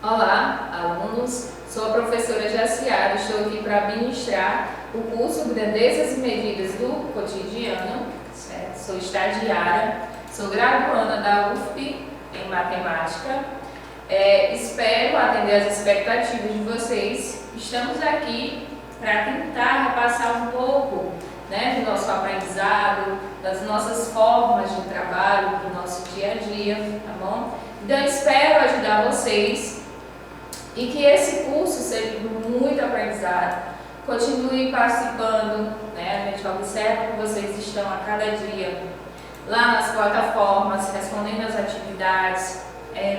Olá, alunos! Sou a professora Jaciara, estou aqui para ministrar o curso Grandezas e Medidas do Cotidiano, certo? Sou estagiária, sou graduanda da UFP em Matemática. Espero atender as expectativas de vocês. Estamos aqui para tentar repassar um pouco, do nosso aprendizado, das nossas formas de trabalho, do nosso dia a dia, tá bom? Então, espero ajudar vocês e que esse curso seja de muito aprendizado. Continue participando, A gente observa que vocês estão a cada dia lá nas plataformas, respondendo as atividades,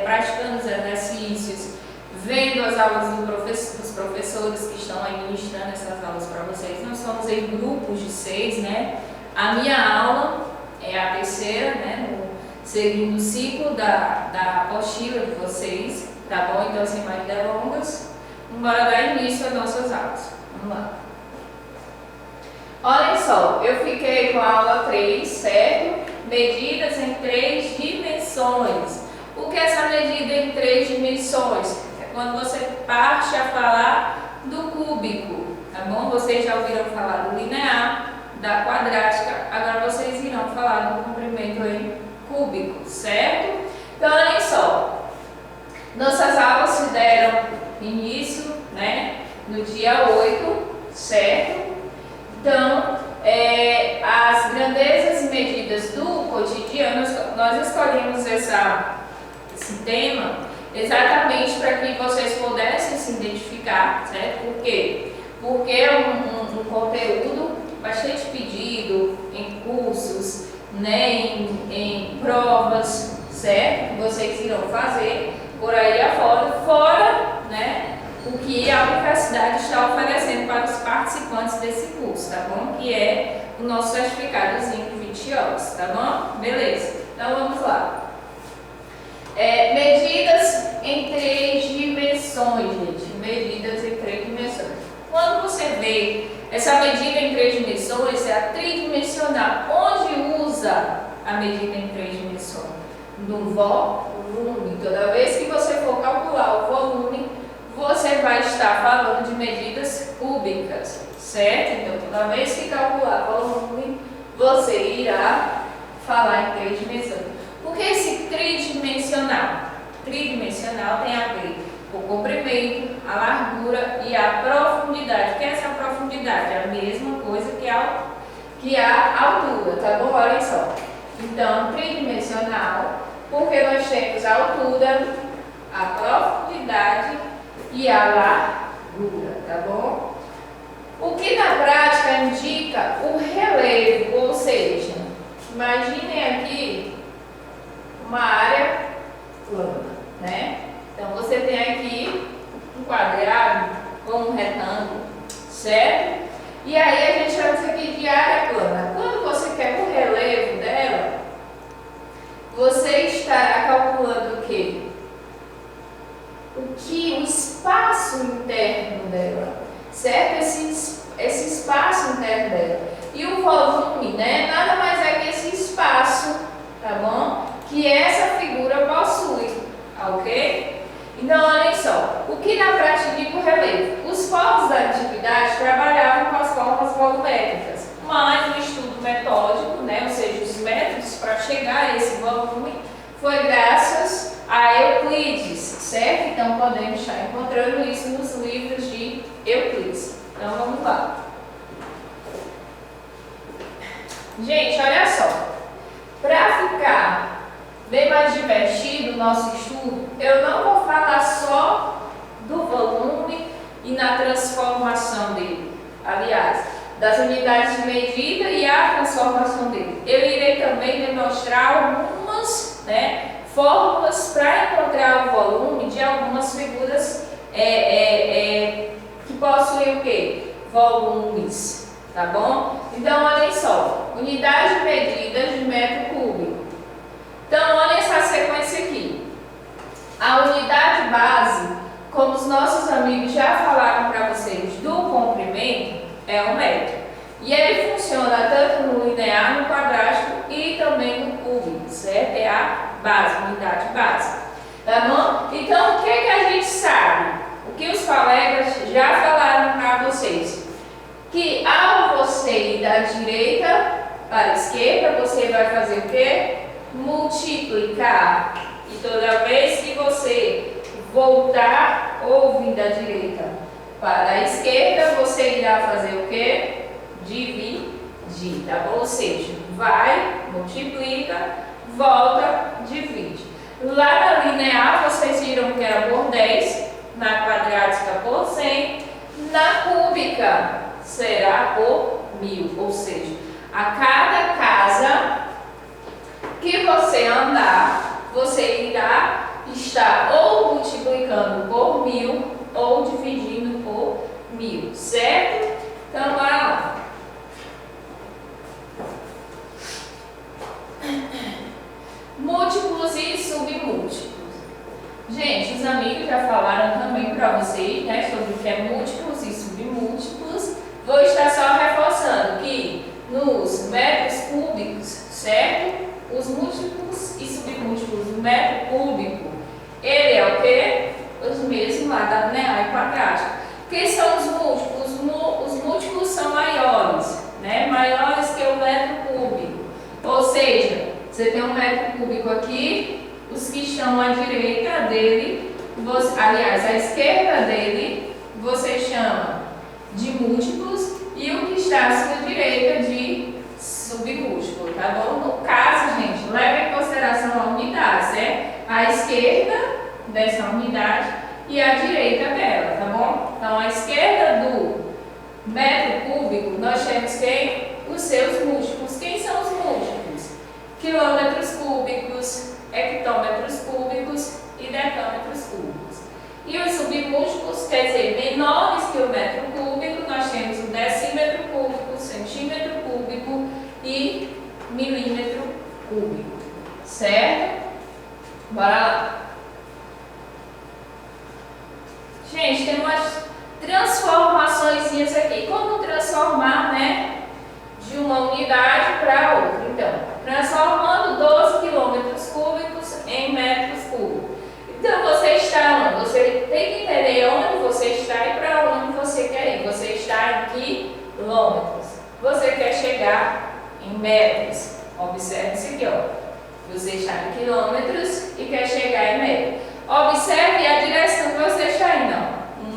praticando os exercícios, vendo as aulas dos professores que estão aí ministrando essas aulas para vocês. Nós somos em grupos de 6, A minha aula é a terceira, no segundo ciclo da apostila de vocês, tá bom? Então, sem mais delongas, vamos dar início às nossas aulas. Vamos lá. Olhem só, eu fiquei com a aula 3, certo? Medidas em 3 dimensões. O que é essa medida em 3 dimensões? É quando você parte a falar do cúbico, tá bom? Vocês já ouviram falar do linear, da quadrática, agora vocês irão falar do comprimento em cúbico, certo? Então, olhem só. Nossas aulas se deram início, no dia 8, certo? Então, as grandezas e medidas do cotidiano, nós escolhemos esse tema exatamente para que vocês pudessem se identificar, certo? Por quê? Porque é um conteúdo bastante pedido em cursos, em provas, certo? Que vocês irão fazer por aí afora, o que a universidade está oferecendo para os participantes desse curso, tá bom? Que é o nosso certificadozinho de 20 horas, tá bom? Beleza, então vamos lá. Medidas em 3 dimensões, gente. Medidas em 3 dimensões. Quando você vê essa medida em 3 dimensões, é a tridimensional. Onde usa a medida em 3 dimensões? No volume. Toda vez que você for calcular o volume, você vai estar falando de medidas cúbicas, certo? Então, toda vez que calcular volume, você irá falar em 3 dimensões. Por que esse tridimensional? Tridimensional tem a ver com o comprimento, a largura e a profundidade. O que é essa profundidade? É a mesma coisa que a altura, tá bom? Olha só. Então, tridimensional, porque nós temos a altura, a profundidade e a largura, tá bom? O que na prática indica o relevo, ou seja, imaginem aqui uma área plana, Então, você tem aqui um quadrado ou um retângulo, certo? E aí, a gente chama isso aqui de área plana. Quando você quer o relevo dela, você estará calculando o quê? O espaço interno dela, certo? Esse espaço interno dela. E o volume, nada mais é que esse espaço, tá bom? Que essa figura possui, ok? Então, olhem só, o que na prática indica o relevo? Os povos da antiguidade trabalhavam com as formas volumétricas, mas o estudo metódico, ou seja, os métodos para chegar a esse volume, foi graças a Euclides, certo? Então, podemos estar encontrando isso nos livros de Euclides. Então, vamos lá. Gente, olha só, para ficar bem mais divertido o nosso estudo, eu não vou falar só do volume e na transformação dele. Aliás, das unidades de medida e a transformação dele. Eu irei também demonstrar algumas fórmulas para encontrar o volume de algumas figuras que possuem o quê? Volumes, tá bom? Então, olhem só, unidade de medidas de metro cúbico. Então, olha essa sequência aqui. A unidade base, como os nossos amigos já falaram para vocês, do comprimento, é o metro. E ele funciona tanto no linear, no quadrático e também no cúbico, certo? É a base, unidade base. Tá bom? Então, o que a gente para a esquerda, você vai fazer o quê? Multiplicar. E toda vez que você voltar ou vir da direita para a esquerda, você irá fazer o quê? Dividir, tá bom? Ou seja, vai, multiplica, volta, divide. Lá na linear, vocês viram que era por 10, na quadrática por 100, na cúbica será por 1000, ou seja, a cada casa que você andar, você irá estar ou multiplicando por 1000 ou dividindo por 1000, certo? Então, bora lá. Múltiplos e submúltiplos. Gente, os amigos já falaram também para vocês, né, sobre o que é múltiplos e submúltiplos. Vou estar só reforçando que nos metros cúbicos, certo? Os múltiplos e submúltiplos do metro cúbico, ele é o quê? Os mesmos lá da linear e quadrática. Quem são os múltiplos? Os múltiplos são maiores, né? Maiores que o metro cúbico. Ou seja, você tem um metro cúbico aqui, os que estão à direita dele, aliás, à esquerda dele, você chama de múltiplos e o que está à sua direita de submúltiplo, tá bom? No caso, gente, leve em consideração a unidade, certo? A esquerda dessa unidade e a direita dela, tá bom? Então, a esquerda do metro cúbico, nós temos quem? Os seus múltiplos. Quem são os múltiplos? Quilômetros cúbicos, hectômetros cúbicos e decâmetros cúbicos. E os submúltiplos, quer dizer, menores que o metro cúbico, nós temos o decímetro cúbico, centímetro cúbico e milímetro cúbico, certo? Bora lá. Gente, tem umas transformações aqui. Como transformar, né, de uma unidade para outra? Então, transformando 12 quilômetros cúbicos em metros cúbicos. Então, você está onde? Você tem que entender onde você está e para onde você quer ir. Você está em quilômetros. Você quer chegar em metros. Observe isso aqui, ó. Você está em quilômetros e quer chegar em metros. Observe a direção que você está indo.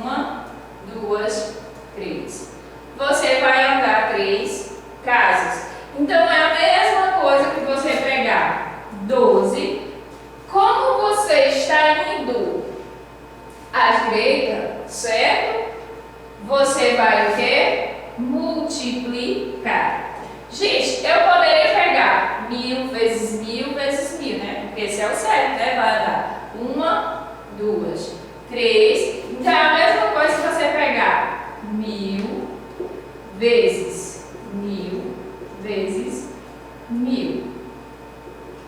1, 2, 3. Você vai andar 3 casas. Então, é a mesma coisa que você pegar 12. Como você está indo à direita, certo? Você vai o quê? Multiplicar. Gente, eu poderia pegar 1000 vezes 1000 vezes 1000, né? Porque esse é o certo, né? Vai dar 1, 2, 3. Então, é a mesma coisa que você pegar 1000 vezes 1000 vezes 1000,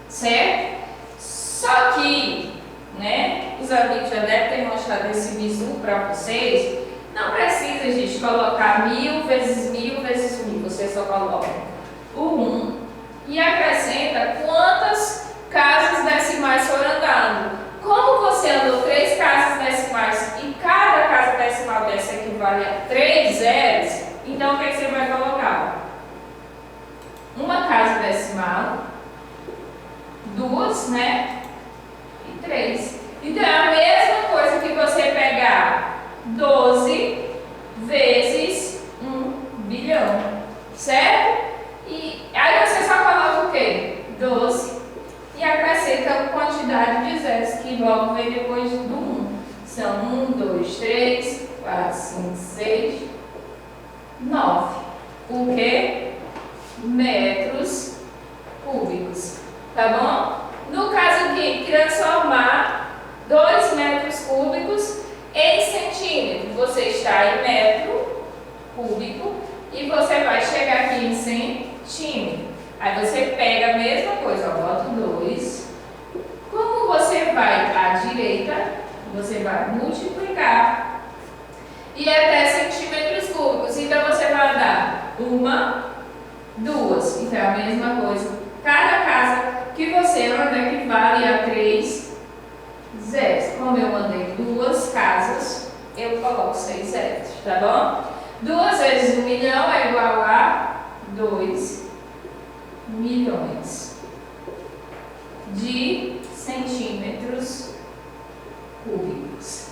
certo? Só que, né, os amigos já devem ter mostrado esse bizu para vocês. Não precisa, gente, colocar 1000 vezes 1000 vezes 1000. Você só coloca o 1 e acrescenta quantas casas decimais foram andando. Como você andou 3 casas decimais e cada casa decimal dessa equivale a 3 zeros, então o que você vai colocar? Uma casa decimal, 2, né? E 3. Então é a mesma coisa que você pegar 12 vezes 1 bilhão, certo? E aí você só coloca o quê? 12 e acrescenta a quantidade de zeros que logo vem depois do 1. São 1, 2, 3, 4, 5, 6, 9. O quê? Metros cúbicos, tá bom? No caso aqui, transformar 2 metros cúbicos em centímetro. Você está em metro cúbico e você vai chegar aqui em centímetro. Aí você pega a mesma coisa, ó, bota 2. Como você vai à direita, você vai multiplicar e até centímetros cúbicos. Então você vai dar 1, 2. Então é a mesma coisa. Cada casa que você anda equivale a 3 zeros. Como eu andei 2 casas, eu coloco 6 zeros, tá bom? 2 vezes 1 milhão é igual a 2 milhões de centímetros cúbicos.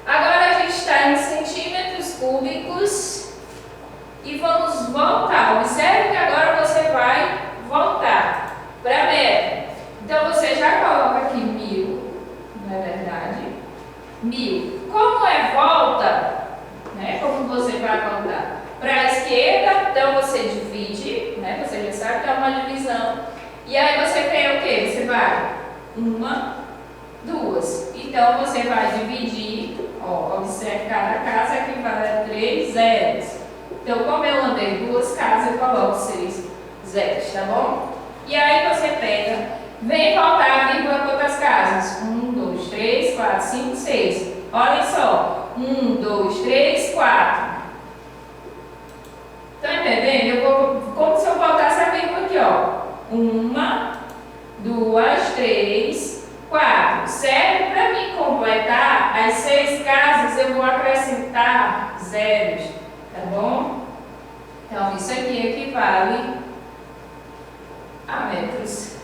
Agora a gente está em centímetros cúbicos e vamos voltar. Observe que agora você vai voltar para metro. Então você já coloca aqui 1000, não é verdade? 1000. Como é volta, né? Como você vai voltar? Para a esquerda, então você divide, né? Você já sabe que é uma divisão. E aí você tem o quê? Você vai 1, 2. Então você vai dividir, ó, observe cada casa equivale a 3 zeros. Então, como eu andei 2 casas, eu coloco 6 zeros, tá bom? E aí você pega, vem voltar a vírgula quantas casas? 1, 2, 3, 4, 5, 6. Olha só, 1, 2, 3, 4. Estão entendendo? Eu vou, como se eu voltasse a vírgula aqui, ó. 1, 2, 3, 4. Serve para mim completar as 6 casas, eu vou acrescentar zeros, tá bom? Então, isso aqui equivale a metros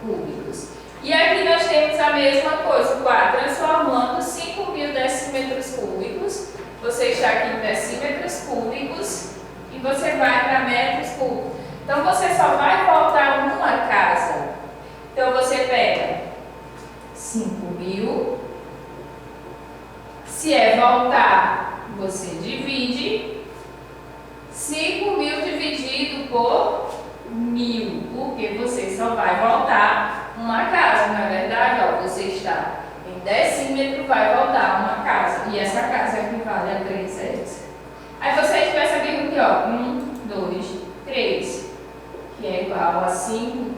cúbicos. E aqui nós temos a mesma coisa, 4, transformando 5.000 decímetros cúbicos. Você está aqui em decímetros cúbicos e você vai para metros cúbicos. Então, você só vai voltar uma casa. Então, você pega 5.000. Se é voltar, você divide 5.000 dividido por 1.000, porque você só vai voltar uma casa, não é verdade? Ó, você está em decímetro, vai voltar uma casa, e essa casa equivale a 3 zeros. Aí você percebe aqui, ó, 1, 2, 3, que é igual a 5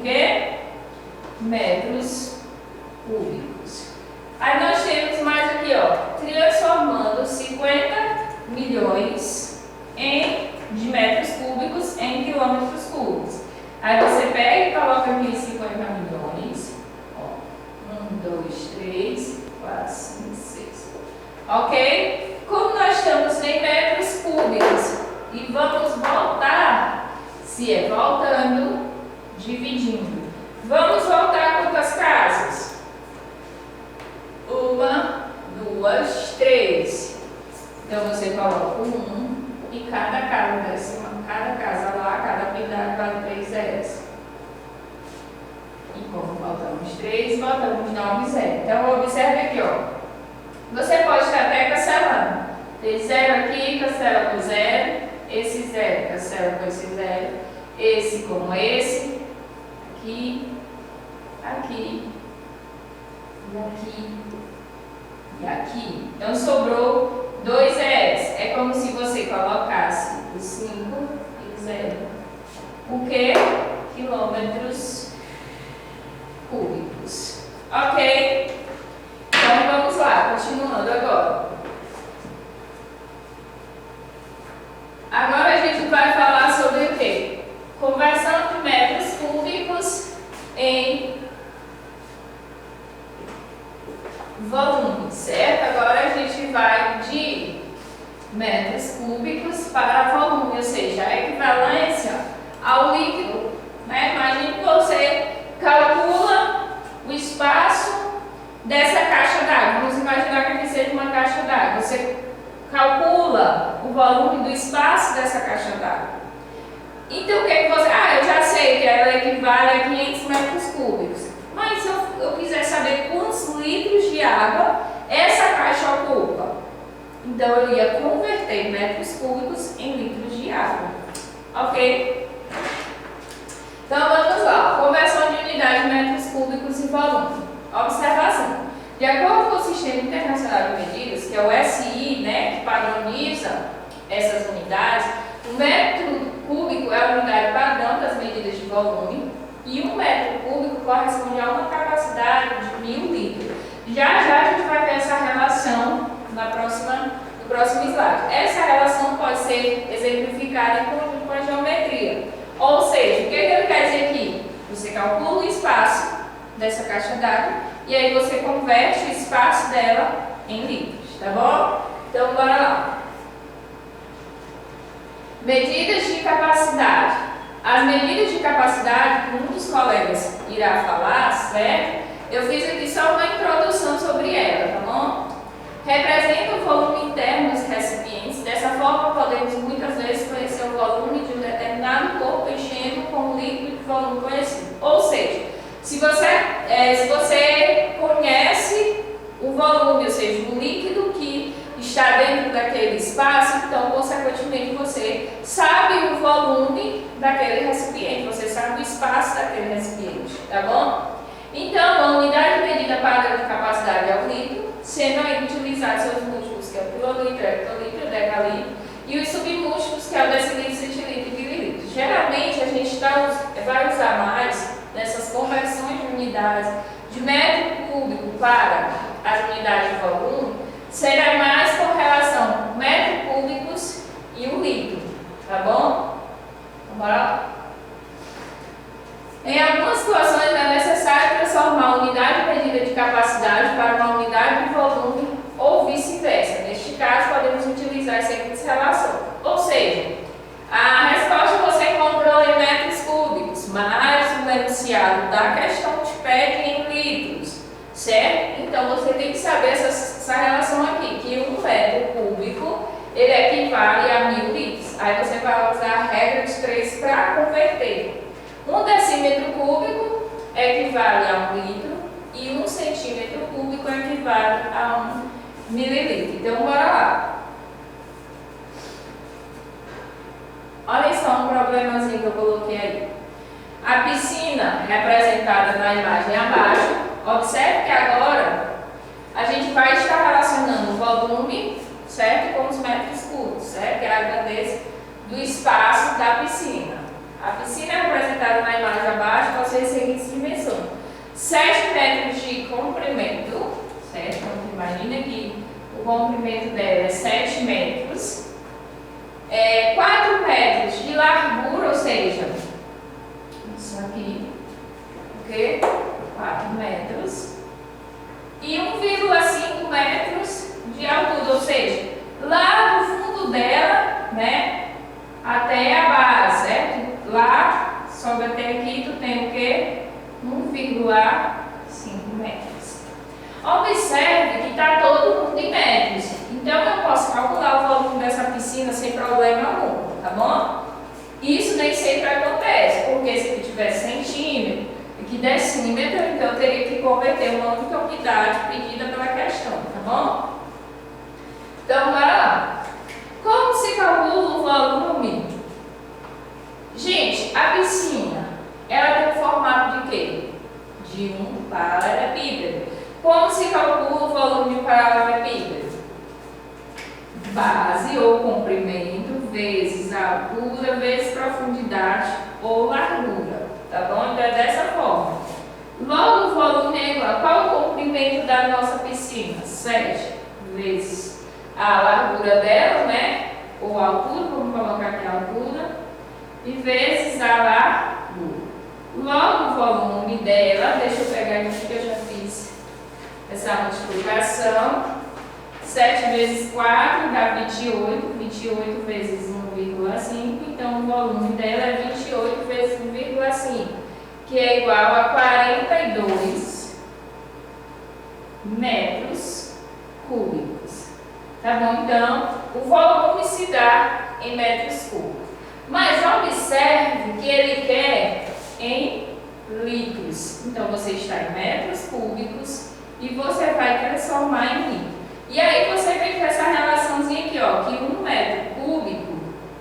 metros cúbicos. Aí nós temos mais aqui, ó, transformando 50 milhões de metros cúbicos em quilômetros cúbicos. Aí você pega e coloca aqui 50 milhões. Ó, 1, 2, 3, 4, 5, 6. Ok? Como nós estamos em metros cúbicos e vamos voltar, se é voltando, dividindo. Vamos voltar quantas casas? 1, 2, 3. Então você coloca 1 e cada casa décima, cada casa lá, cada unidade vale 3 zeros. E como faltamos 3, botamos 9 zeros. Então observe aqui, ó. Você pode estar até cancelando. Tem 0 aqui, cancela com 0. Esse 0, cancela com esse 0. Esse com esse. Aqui, aqui, e aqui, e aqui. Então sobrou 2 zeros. É como se você colocasse o 5 e o 0. O que? Quilômetros cúbicos. Ok? Então vamos lá, continuando agora. Agora a gente vai falar sobre o quê? Conversão de metros cúbicos em volume, certo? Agora a gente vai de metros cúbicos para volume, ou seja, a equivalência ao líquido, né? Imagine que você calcula o espaço dessa caixa d'água. Vamos imaginar que aqui seja uma caixa d'água. Você calcula o volume do espaço dessa caixa d'água. Então, o que você... eu já sei que ela equivale a 500 metros cúbicos. Mas se eu quiser saber quantos litros de água essa caixa ocupa, então eu ia converter metros cúbicos em litros de água. Ok? Então, vamos lá. Conversão de unidade de metros cúbicos em volume. Observação. De acordo com o Sistema Internacional de Medidas, que é o SI, né, que padroniza essas unidades, o metro cúbico é a unidade padrão das medidas de volume e um metro cúbico corresponde a uma capacidade de 1000 litros. Já a gente vai ver essa relação no próximo slide. Essa relação pode ser exemplificada em conjunto com a geometria. Ou seja, o que ele quer dizer aqui? Você calcula o espaço dessa caixa d'água e aí você converte o espaço dela em litros, tá bom? Então, bora lá. Medidas de capacidade. as medidas de capacidade que um dos colegas irá falar, certo? Eu fiz aqui só uma introdução sobre ela, tá bom? Representa o volume interno dos recipientes. Dessa forma, podemos muitas vezes conhecer o volume de um determinado corpo enchendo com o líquido de volume conhecido. Ou seja, se você conhece o volume, ou seja, o líquido que está dentro daquele espaço, então, consequentemente, você sabe o volume daquele recipiente, você sabe o espaço daquele recipiente, tá bom? Então, a unidade medida padrão de capacidade é o litro, sendo aí utilizados seus múltiplos, que é o quilolitro, hectolitro, decalitro, e os submúltiplos, que é o decilitro, centilitro e mililitro. Geralmente, a gente vai usar mais nessas conversões de unidades de metro cúbico para as unidades de volume, será mais com relação metro cúbicos e o litro, tá bom? Bora lá. Em algumas situações é necessário transformar a unidade medida de capacidade para uma unidade de volume ou vice-versa. Neste caso, podemos utilizar a seguinte relação. Ou seja, a resposta você encontrou em metros cúbicos, mas o enunciado da questão te pede em litros, certo? Então, você tem que saber essa relação aqui, que um metro cúbico, ele equivale a 1000 litros. Aí você vai usar a regra de 3 para converter. 1 decímetro cúbico equivale a 1 litro e 1 centímetro cúbico equivale a 1 mililitro. Então, bora lá. Olha só um problemazinho que eu coloquei aí. A piscina, representada na imagem abaixo, observe que agora a gente vai estar relacionando o volume, certo, com os metros cúbicos, certo, que é a grandeza do espaço da piscina. A piscina é representada na imagem abaixo com as seguintes dimensões: 7 metros de comprimento, certo? Então, imagina que o comprimento dela é 7 metros, 4 metros de largura, ou seja, isso aqui, ok? 4 metros, e 1,5 metros de altura, ou seja, lá do fundo dela, né, até a base, certo? Lá, sobe até aqui, tu tem o quê? 1,5 metros. Observe que está todo mundo em metros. Então, eu posso calcular o volume dessa piscina sem problema algum, tá bom? Isso nem sempre acontece, porque se eu tivesse centímetro e que decímetro, então eu teria que converter uma única unidade pedida pela questão, tá bom? Então, bora lá. Como se calcula o volume? Gente, a piscina, ela tem um formato de quê? De um paralelepípedo. Como se calcula o volume de um paralelepípedo? Base ou comprimento vezes altura vezes profundidade ou largura, tá bom? Então é dessa forma. Logo, o volume é igual. Qual o comprimento da nossa piscina? 7 vezes a largura dela, né? Ou a altura, vamos colocar aqui a altura, e vezes a largura. Logo, o volume dela, deixa eu pegar aqui que eu já fiz essa multiplicação. 7 vezes 4 dá 28, 28 vezes 1,5, então o volume dela é 28 vezes 1,5, que é igual a 42 metros cúbicos. Tá bom? Então, o volume se dá em metros cúbicos. Mas observe que ele quer em litros. Então, você está em metros cúbicos e você vai transformar em litro. E aí você vem com essa relaçãozinha aqui, ó, que 1 metro cúbico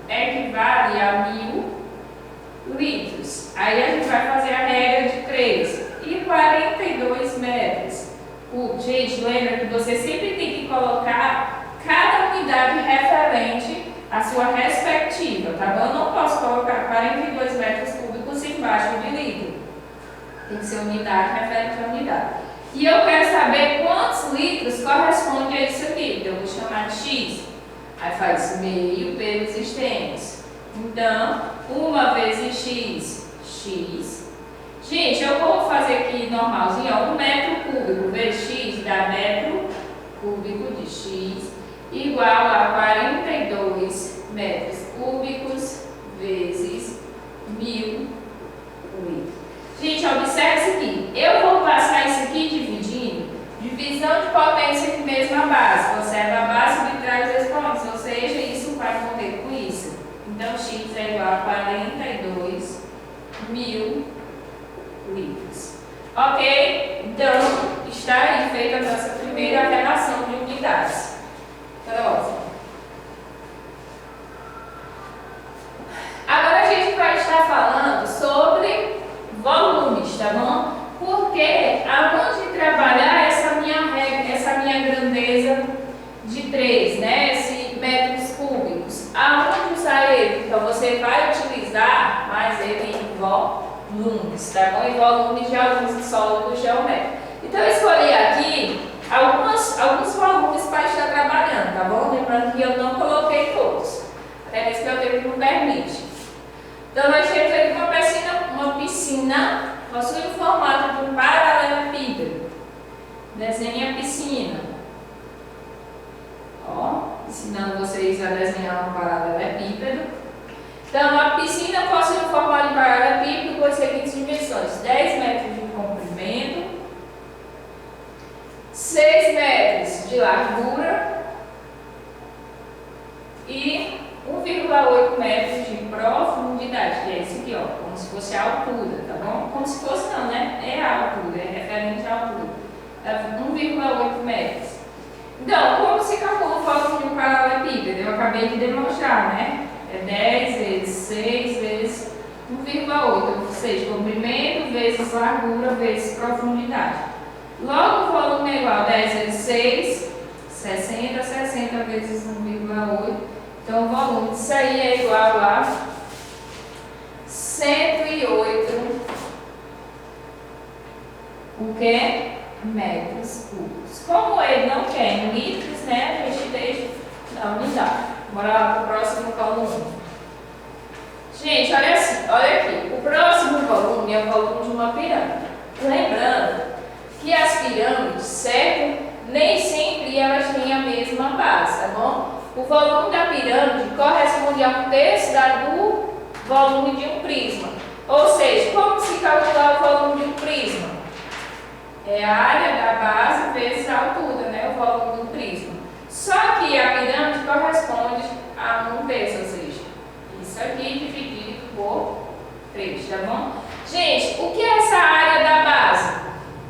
equivale a 1000 litros. Aí a gente vai fazer a regra de 3. E 42 metros cúbicos. Gente, lembra que você sempre tem que colocar cada unidade referente à sua respectiva, tá bom? Eu não posso colocar 42 metros cúbicos embaixo de litro. Tem que ser unidade referente à unidade. E eu quero saber quantos litros corresponde a isso aqui. Então, eu vou chamar de X. Aí faz meio pelos extremos. Então, 1 vezes X, X. Gente, eu vou fazer aqui normalzinho, ó, 1 metro cúbico vezes X dá metro cúbico de X igual a 42 metros cúbicos vezes 1000 litros. Gente, observe isso aqui. Eu vou passar isso aqui dividindo. Divisão de potência de mesma base. Conserva a base arbitrária dos expoentes. Ou seja, isso vai correr com isso. Então, x é igual a 42 mil litros. Ok? Então, está aí feita a nossa primeira relação de unidades. Próximo. Agora a gente vai estar falando sobre volumes, tá bom? Porque aonde trabalhar essa minha grandeza de 3, né? Esse metros cúbicos. Aonde usar ele? Então você vai utilizar mais ele em volumes, tá bom? Em volumes de alguns sólidos geométricos. Então eu escolhi aqui alguns volumes para estar trabalhando, tá bom? Lembrando que eu não coloquei todos. Até mesmo que eu tempo não permite. Então nós temos aqui uma piscina, possui o formato de um paralelepípedo. Desenhe a piscina. Ó, ensinando vocês a desenhar um paralelepípedo. Então a piscina possui o formato de paralelepípedo com as seguintes dimensões: 10 metros de comprimento, 6 metros de largura e 1,8 metros de profundidade, que é esse aqui, ó, como se fosse a altura, tá bom? Como se fosse não, né? É a altura, é referente à altura. 1,8 metros. Então, como se calcula o volume de um paralelepípedo? Eu acabei de demonstrar, né? É 10 vezes 6 vezes 1,8, ou seja, comprimento vezes largura vezes profundidade. Logo, o volume é igual a 10 vezes 6, 60, 60 vezes 1,8. Então, o volume disso aí é igual a 108 o quê? Metros cúbicos. Como ele não quer em litros, né, a gente deixa na unidade. Bora lá para o próximo volume. Gente, olha aqui. O próximo volume é o volume de uma pirâmide. Lembrando que as pirâmides, certo? Nem sempre elas têm a mesma base, tá bom? O volume da pirâmide corresponde a 1/3 do volume de um prisma. Ou seja, como se calcular o volume de um prisma? É a área da base vezes a altura, né? O volume do prisma. Só que a pirâmide corresponde a 1/3, ou seja, isso aqui dividido por 3, tá bom? Gente, o que é essa área da base?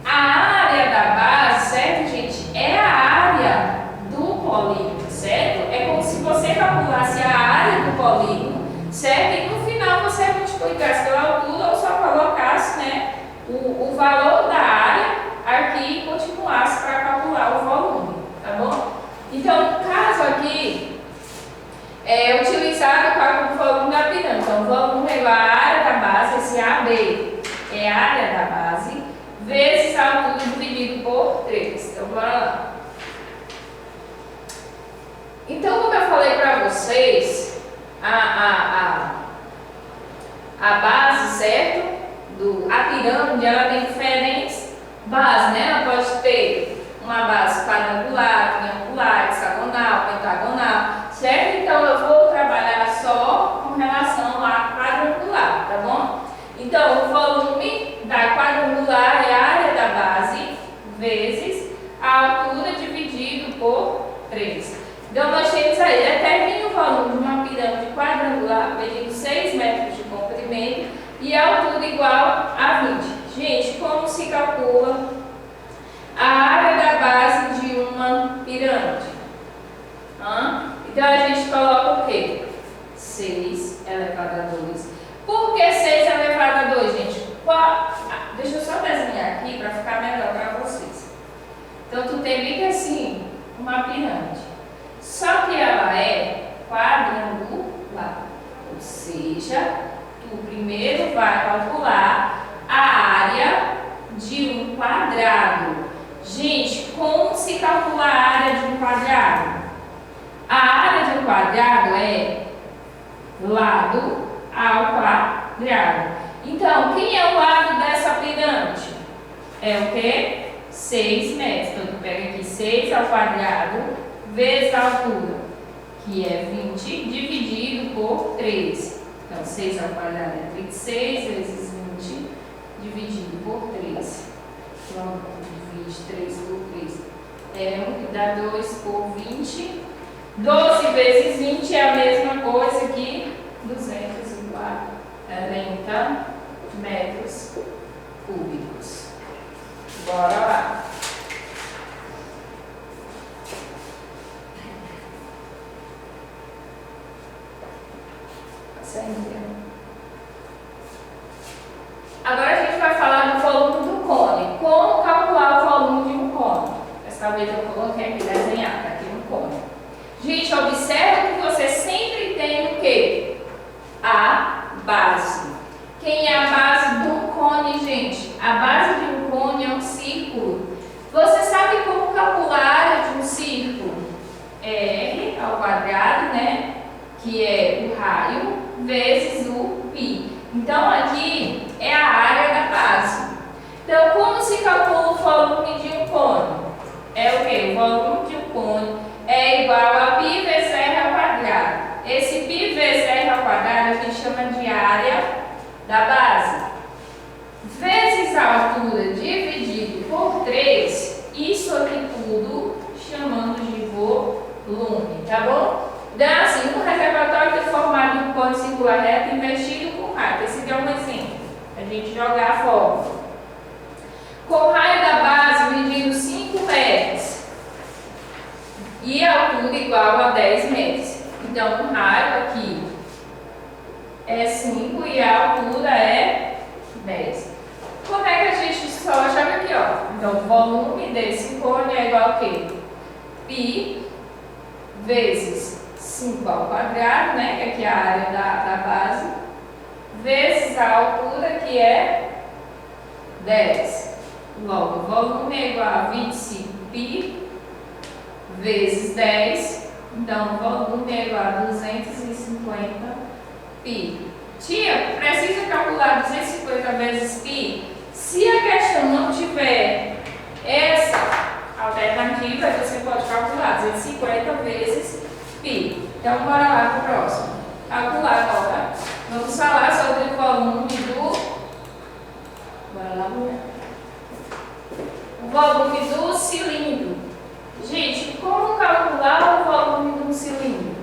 A área da base, certo, gente? É a área do polígono, certo? É como se você calculasse a área do polígono, certo? E no final você multiplicasse pela altura ou só colocasse, né, o valor da área aqui e continuasse para calcular o volume, tá bom? Então, no caso aqui, é utilizado o cálculo do volume da pirâmide. Então, o volume é igual à área da base, esse AB é a área da base, vezes a altura dividido por 3. Então, bora lá. Então, como eu falei para vocês, a base, certo? A pirâmide, ela tem diferentes bases, né? Ela pode ter uma base quadrangular, triangular, hexagonal, pentagonal, certo? Então, eu vou trabalhar só com relação à quadrangular, tá bom? Então, o volume da quadrangular é a área da base vezes a altura dividido por 3. Então, nós temos aí, determine o volume de uma pirâmide quadrangular medindo 6 metros de comprimento e a altura igual a 20. Gente, como se calcula a área da base de uma pirâmide? Então, a gente coloca o quê? 6 elevado a 2. Por que 6 elevado a 2, gente? Deixa eu só desenhar aqui para ficar melhor para vocês. Então, tu tem assim, uma pirâmide. Só que ela é quadrangular. Ou seja, tu primeiro vai calcular a área de um quadrado. Gente, como se calcula a área de um quadrado? A área de um quadrado é lado ao quadrado. Então, quem é o lado dessa pirâmide? É o quê? 6 metros. Então, tu pega aqui 6 ao quadrado vezes a altura, que é 20, dividido por 3. Então, 6 ao quadrado é 36 vezes 20 dividido por 3. Logo, divide 3 por 3 é 1, que dá 2 por 20. 12 vezes 20 é a mesma coisa que 240 metros cúbicos. Bora lá. Agora a gente vai falar do volume do cone. Como calcular o volume de um cone? Dessa vez eu coloquei aqui desenhado, aqui no cone. Gente, observa que você sempre tem o quê? A base. Quem é a base de um cone, gente? A base de um cone é um círculo. Você sabe como calcular a área de um círculo? R ao quadrado, né? Que é o raio, vezes o π. Então, aqui é a área da base. Então, como se calcula o volume de um cone? É o quê? O volume de um cone é igual a π vezes r ao quadrado. Esse π vezes r ao quadrado a gente chama de área da base. Vezes a altura dividido por 3, isso aqui tudo chamando de volume, tá bom? Então, assim, um reservatório é formado de um cone circular reto investido com raio. Esse aqui é um exemplo, a gente jogar a fórmula. Com raio da base medindo 5 metros e a altura igual a 10 metros. Então, o raio aqui é 5 e a altura é 10. Como é que a gente só chama aqui, ó? Então, o volume desse cone é igual a quê? Π vezes 5 ao quadrado, né? Que aqui é a área da base, vezes a altura, que é 10. Logo, o volume é igual a 25π vezes 10. Então, o volume é igual a 250π. Tia, precisa calcular 250 vezes π? Se a questão não tiver essa alternativa, você pode calcular 250 vezes π. Então, bora lá para o próximo. Calcular agora. Vamos falar sobre o volume do... Bora lá, mulher. O volume do cilindro. Gente, como calcular o volume de um cilindro?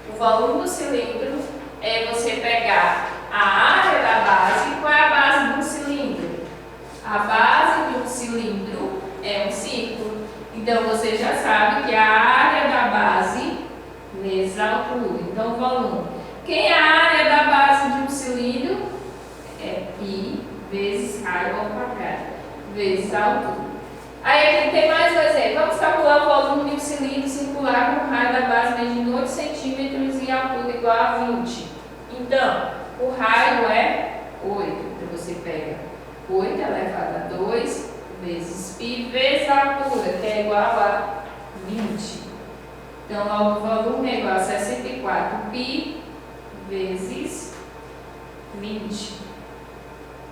O volume do cilindro é você pegar a área da base. Qual é a base de um cilindro? A base de um cilindro é um círculo. Então, você já sabe que a área da base vezes a altura. Então, o volume. Quem é a área da base de um cilindro? É π vezes raio ao quadrado, vezes a altura. Aí, aqui tem mais um exemplo. Vamos calcular o volume de um cilindro circular com raio da base medindo 8 centímetros e a altura igual a 20. Então, o raio é 8. Então, você pega 8 elevado a 2 vezes π vezes a altura, que é igual a 20. Então, logo o volume é igual a 64π vezes 20.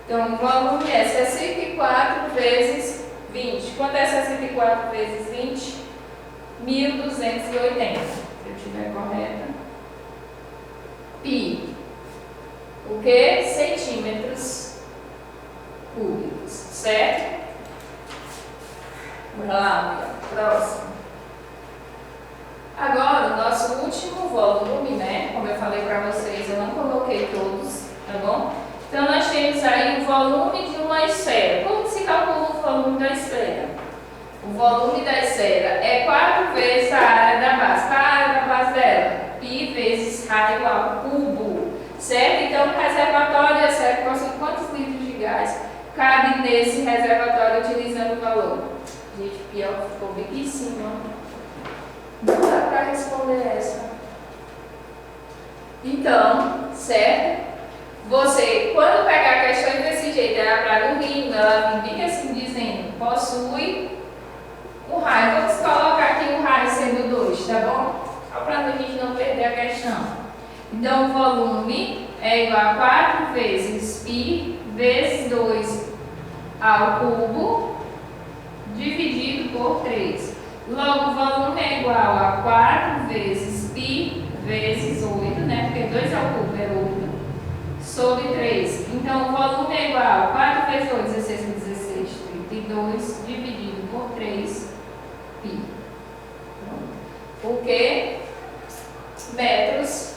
Então, o volume é 64 vezes 20. Quanto é 64 vezes 20? 1.280. Se eu estiver correta. Π. O que? Centímetros cúbicos. Certo? Vamos lá, próximo. Agora, o nosso último volume, né? Como eu falei para vocês, eu não coloquei todos, tá bom? Então, nós temos aí o volume de uma esfera. Como se calcula o volume da esfera? O volume da esfera é 4 vezes a área da base. Qual a área da base dela? Π vezes raio igual a cubo. Certo? Então, o reservatório é certo. Quantos litros de gás cabe nesse reservatório utilizando o valor? Gente, pior que ficou bem em cima. Não dá para responder essa. Então, certo? Você, quando pegar questões desse jeito, ela para no rindo, ela vem bem assim dizendo, possui o raio. Vamos colocar aqui o raio sendo 2, tá bom? Só para a gente não perder a questão. Então, o volume é igual a 4 vezes π vezes 2 ao cubo dividido por 3. Logo, o volume é igual a 4 vezes π vezes 8, né? Porque 2 ao cubo é 8. sobre 3. Então, o volume é igual a 4 vezes 8, 16 vezes 16, 32, dividido por 3, pi. Porque metros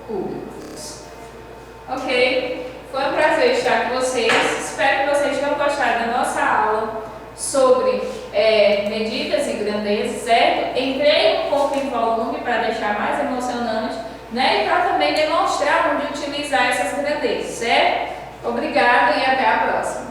cúbicos. Ok? Foi um prazer estar com vocês. Espero que vocês tenham gostado da nossa aula sobre medidas e grandezas, certo? Entrei um pouco em volume para deixar mais emocionante, né? E para também demonstrar onde utilizar essas grandezas, certo? Obrigada e até a próxima.